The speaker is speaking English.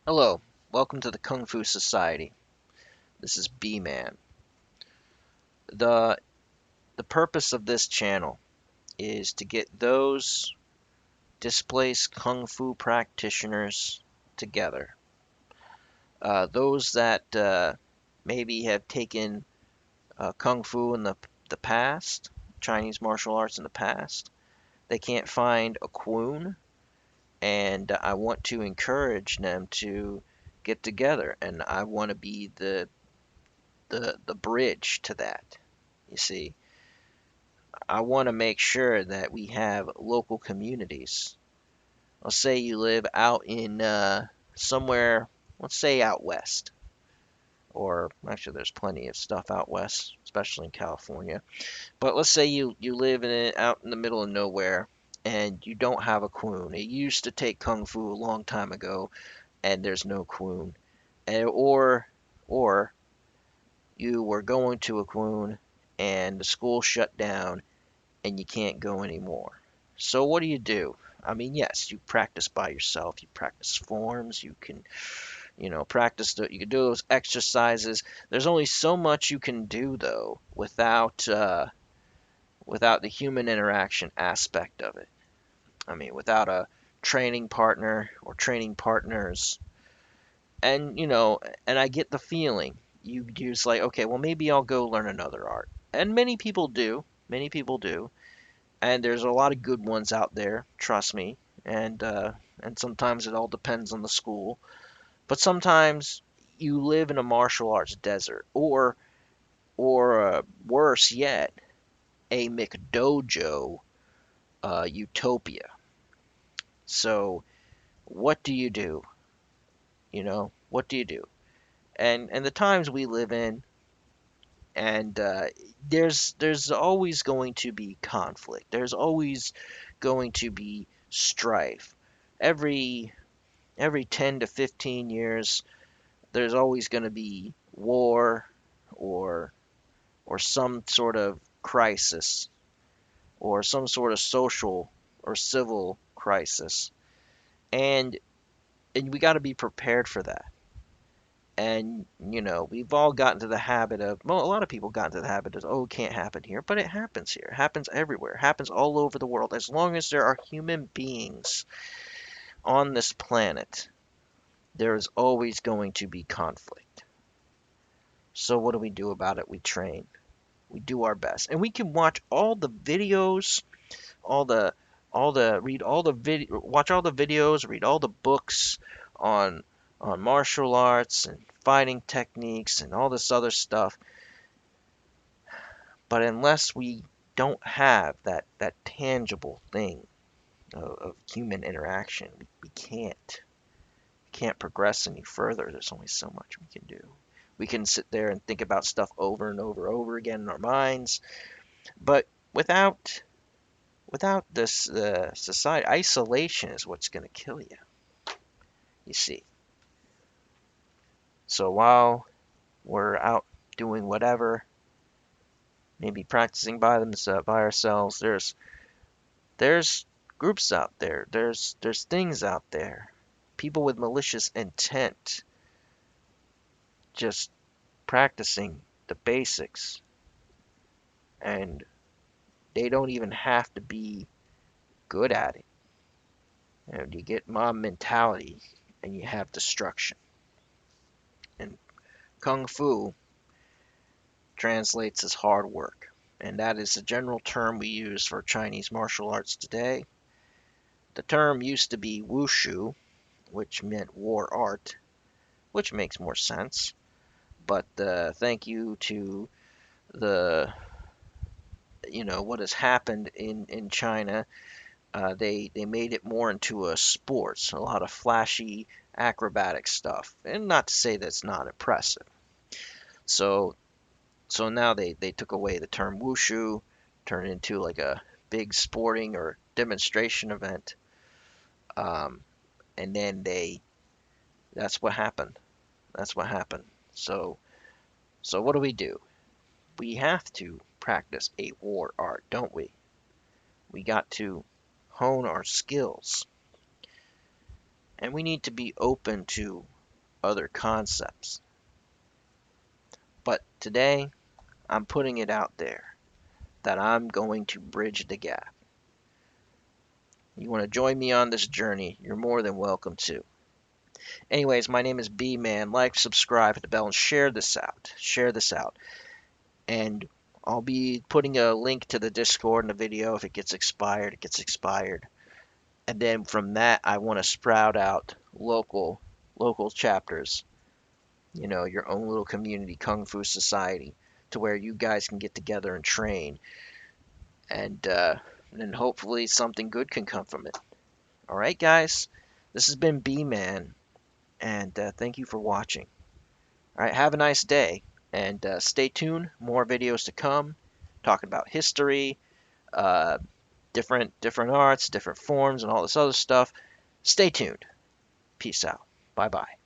Hello, welcome to the Kung Fu Society. This is B-Man. The the purpose of this channel is to get those displaced Kung Fu practitioners together. Those that maybe have taken Kung Fu in the past, Chinese martial arts in the past. They can't find a kwoon, and I want to encourage them to get together, and I want to be the bridge to that. You see, I want to make sure that we have local communities. Let's say you live out in somewhere, let's say out west, or actually, there's plenty of stuff out west, especially in California. But let's say you live out in the middle of nowhere, and you don't have a kwoon. It used to take kung fu a long time ago, and there's no kwoon. Or you were going to a kwoon, and the school shut down, and you can't go anymore. So what do? I mean, yes, you practice by yourself. You practice forms. You can, practice. You can do those exercises. There's only so much you can do though without the human interaction aspect of it. I mean, without a training partner or training partners. And and I get the feeling you just like, okay, well maybe I'll go learn another art. And many people do. Many people do. And there's a lot of good ones out there, trust me. And sometimes it all depends on the school. But sometimes you live in a martial arts desert, or worse yet, a McDojo utopia. So what do you do? What do you do? And the times we live in, and there's always going to be conflict. There's always going to be strife. Every every 10 to 15 years, there's always going to be war or or some sort of crisis or some sort of social or civil crisis. And and we got to be prepared for that. And we've all gotten to the habit of, well, a lot of people got into the habit of, oh, it can't happen here, but it happens here. It happens everywhere. It happens all over the world. As long as there are human beings on this planet, there is always going to be conflict. So what do we do about it? We train. We do our best. And we can watch all the videos, all the read all the video watch all the videos, read all the books on martial arts and fighting techniques and all this other stuff. But unless we don't have that tangible thing of human interaction, we can't progress any further. There's only so much we can do. We can sit there and think about stuff over and over and over again in our minds, but without this society, isolation is what's going to kill you. You see. So while we're out doing whatever, maybe practicing by ourselves, there's groups out there. There's things out there. People with malicious intent just practicing the basics, and they don't even have to be good at it. You get mob mentality and you have destruction. And kung fu translates as hard work. And that is the general term we use for Chinese martial arts today. The term used to be wushu, which meant war art, which makes more sense. But thank you to the what has happened in China, they made it more into a sports, a lot of flashy acrobatic stuff, and not to say that's not impressive. So so now they took away the term wushu, turned it into like a big sporting or demonstration event, um, and then that's what happened. That's what happened. So what do? We have to practice a war art, don't we? We got to hone our skills, and we need to be open to other concepts. But today, I'm putting it out there that I'm going to bridge the gap. You want to join me on this journey, you're more than welcome to. Anyways, my name is B Man. Like, subscribe, hit the bell, and share this out. Share this out. And I'll be putting a link to the Discord in the video. If it gets expired, it gets expired. And then from that, I want to sprout out local chapters. You know, your own little community, Kung Fu Society, to where you guys can get together and train. And then hopefully something good can come from it. All right, guys. This has been B Man, and thank you for watching. All right, have a nice day, and stay tuned. More videos to come, talking about history, uh, different arts, different forms, and all this other stuff. Stay tuned. Peace out. Bye bye.